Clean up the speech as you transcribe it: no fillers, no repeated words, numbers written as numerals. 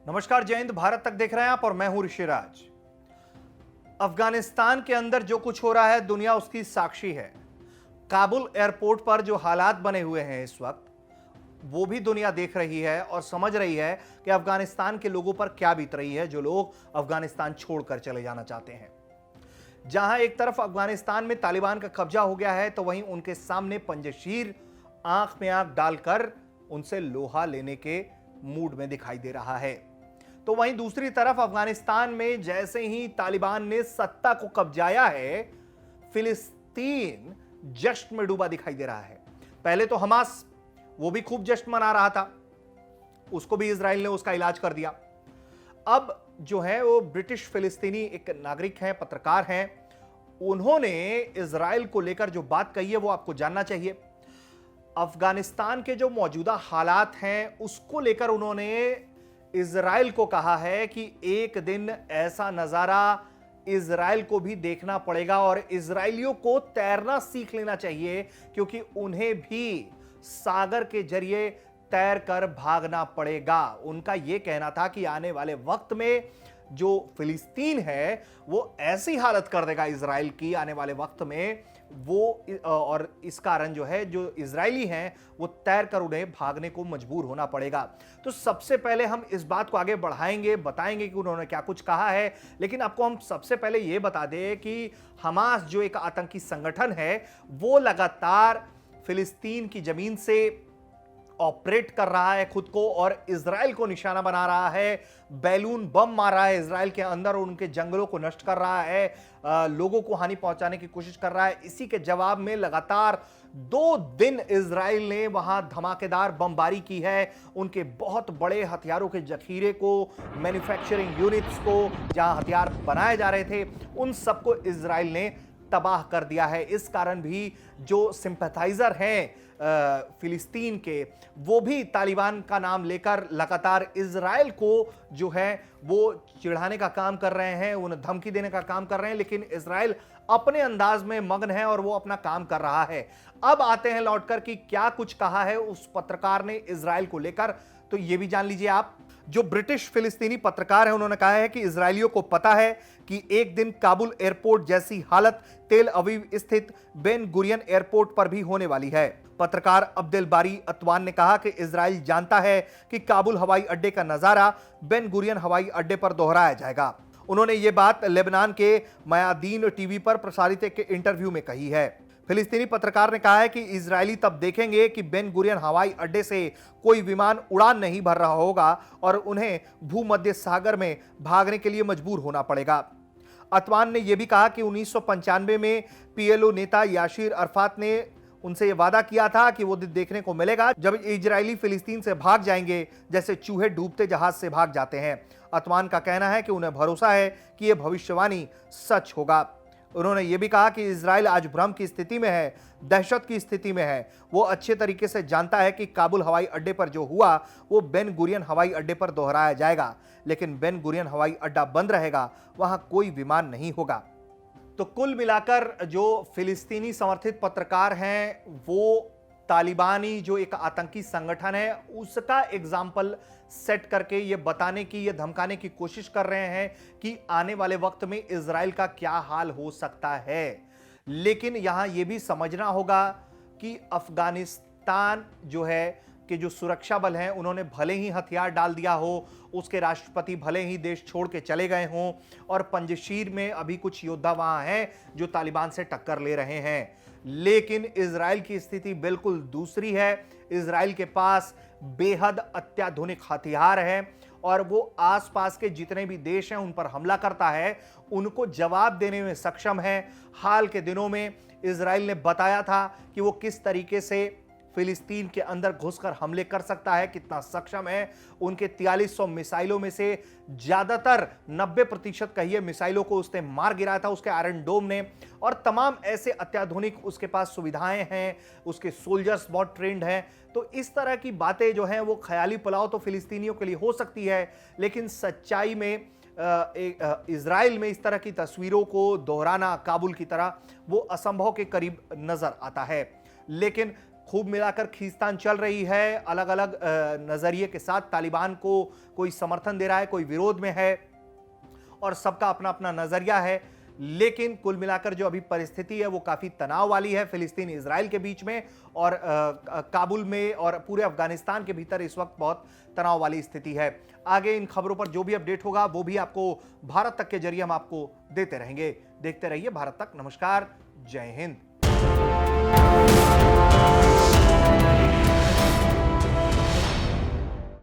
नमस्कार, जय हिंद। भारत तक देख रहे हैं आप और मैं हूं ऋषिराज। अफगानिस्तान के अंदर जो कुछ हो रहा है दुनिया उसकी साक्षी है। काबुल एयरपोर्ट पर जो हालात बने हुए हैं इस वक्त वो भी दुनिया देख रही है और समझ रही है कि अफगानिस्तान के लोगों पर क्या बीत रही है, जो लोग अफगानिस्तान छोड़कर चले जाना चाहते हैं। जहां एक तरफ अफगानिस्तान में तालिबान का कब्जा हो गया है तो वहीं उनके सामने पंजशीर आंख में आंख डालकर उनसे लोहा लेने के मूड में दिखाई दे रहा है। तो वहीं दूसरी तरफ अफगानिस्तान में जैसे ही तालिबान ने सत्ता को कब्जाया है, फिलिस्तीन जश्न में डूबा दिखाई दे रहा है। पहले तो हमास वो भी खूब जश्न मना रहा था, उसको भी इजराइल ने उसका इलाज कर दिया। अब जो है वो ब्रिटिश फिलिस्तीनी एक नागरिक हैं, पत्रकार हैं, उन्होंने इजराइल को लेकर जो बात कही है वो आपको जानना चाहिए। अफगानिस्तान के जो मौजूदा हालात हैं उसको लेकर उन्होंने इजराइल को कहा है कि एक दिन ऐसा नजारा इजराइल को भी देखना पड़ेगा और इजराइलियों को तैरना सीख लेना चाहिए, क्योंकि उन्हें भी सागर के जरिए तैर कर भागना पड़ेगा। उनका यह कहना था कि आने वाले वक्त में जो फिलिस्तीन है वो ऐसी हालत कर देगा इजराइल की आने वाले वक्त में, वो और इस कारण जो है जो इजरायली हैं वो तैर कर उन्हें भागने को मजबूर होना पड़ेगा। तो सबसे पहले हम इस बात को आगे बढ़ाएंगे, बताएंगे कि उन्होंने क्या कुछ कहा है, लेकिन आपको हम सबसे पहले यह बता दें कि हमास जो एक आतंकी संगठन है वो लगातार फिलिस्तीन की जमीन से ऑपरेट कर रहा है खुद को और इजराइल को निशाना बना रहा है, बैलून बम मार रहा है इजराइल के अंदर और उनके जंगलों को नष्ट कर रहा है, लोगों को हानि पहुंचाने की कोशिश कर रहा है। इसी के जवाब में लगातार 2 दिन इजराइल ने वहां धमाकेदार बमबारी की है। उनके बहुत बड़े हथियारों के जखीरे को, मैन्युफैक्चरिंग यूनिट्स को, जहां हथियार बनाए जा रहे थे, उन सबको इजराइल ने तबाह कर दिया है। इस कारण भी जो सिंपैथाइजर हैं फिलिस्तीन के, वो भी तालिबान का नाम लेकर लगातार इजराइल को जो है वो चिढ़ाने का काम कर रहे हैं, उन्हें धमकी देने का काम कर रहे हैं, लेकिन इजराइल अपने अंदाज में मग्न है और वो अपना काम कर रहा है। अब आते हैं लौटकर कि क्या कुछ कहा है उस पत्रकार ने इजराइल को लेकर, तो ये भी जान लीजिए आप। जो ब्रिटिश फिलिस्तीनी पत्रकार है उन्होंने कहा है कि इजरायलियों को पता है कि एक दिन काबुल एयरपोर्ट जैसी हालत तेल अवीव स्थित बेन गुरियन एयरपोर्ट पर भी होने वाली है। पत्रकार अब्देल बारी अतवान ने कहा कि इजराइल जानता है कि काबुल हवाई अड्डे का नजारा बेन गुरियन हवाई अड्डे पर दोहराया जाएगा। उन्होंने ये बात लेबनान के मयादीन टीवी पर प्रसारित एक इंटरव्यू में कही है। फिलिस्तीनी पत्रकार ने कहा है कि इजरायली तब देखेंगे कि बेन गुरियन हवाई अड्डे से कोई विमान उड़ान नहीं भर रहा होगा और उन्हें भूमध्य सागर में भागने के लिए मजबूर होना पड़ेगा। अतवान ने यह भी कहा कि 1995 में पीएलओ नेता याशीर अरफात ने उनसे यह वादा किया था कि वो दिन देखने को मिलेगा जब इजरायली फिलिस्तीन से भाग जाएंगे जैसे चूहे डूबते जहाज से भाग जाते हैं। अतवान का कहना है कि उन्हें भरोसा है कि यह भविष्यवाणी सच होगा। उन्होंने यह भी कहा कि इजराइल आज भ्रम की स्थिति में है, दहशत की स्थिति में है। वो अच्छे तरीके से जानता है कि काबुल हवाई अड्डे पर जो हुआ वो बेन गुरियन हवाई अड्डे पर दोहराया जाएगा, लेकिन बेन गुरियन हवाई अड्डा बंद रहेगा, वहां कोई विमान नहीं होगा। तो कुल मिलाकर जो फिलिस्तीनी समर्थित पत्रकार हैं वो तालिबानी जो एक आतंकी संगठन है उसका एग्जाम्पल सेट करके ये बताने की, ये धमकाने की कोशिश कर रहे हैं कि आने वाले वक्त में इजराइल का क्या हाल हो सकता है। लेकिन यहां यह भी समझना होगा कि अफगानिस्तान जो है कि जो सुरक्षा बल हैं उन्होंने भले ही हथियार डाल दिया हो, उसके राष्ट्रपति भले ही देश छोड़ के चले गए हों और पंजशीर में अभी कुछ योद्धा वहां हैं जो तालिबान से टक्कर ले रहे हैं, लेकिन इजराइल की स्थिति बिल्कुल दूसरी है। इजराइल के पास बेहद अत्याधुनिक हथियार हैं और वो आसपास के जितने भी देश हैं उन पर हमला करता है, उनको जवाब देने में सक्षम है। हाल के दिनों में इजराइल ने बताया था कि वो किस तरीके से फिलिस्तीन के अंदर घुसकर हमले कर सकता है, कितना सक्षम है। उनके 4300 मिसाइलों में से ज्यादातर 90% कहिए मिसाइलों को उसने मार गिराया था उसके आयरन डोम ने, और तमाम ऐसे अत्याधुनिक उसके पास सुविधाएं हैं, उसके सोल्जर्स बहुत ट्रेंड हैं। तो इस तरह की बातें जो हैं वो ख्याली पुलाव तो फिलिस्तीनियों के लिए हो सकती है, लेकिन सच्चाई में इजराइल में इस तरह की तस्वीरों को दोहराना काबुल की तरह वो असंभव के करीब नजर आता है। लेकिन खूब मिलाकर खींचतान चल रही है। अलग अलग नजरिए के साथ तालिबान को कोई समर्थन दे रहा है, कोई विरोध में है और सबका अपना अपना नजरिया है। लेकिन कुल मिलाकर जो अभी परिस्थिति है वो काफी तनाव वाली है फिलिस्तीन इजराइल के बीच में, और काबुल में और पूरे अफगानिस्तान के भीतर इस वक्त बहुत तनाव वाली स्थिति है। आगे इन खबरों पर जो भी अपडेट होगा वो भी आपको भारत तक के जरिए हम आपको देते रहेंगे। देखते रहिए भारत तक। नमस्कार, जय हिंद।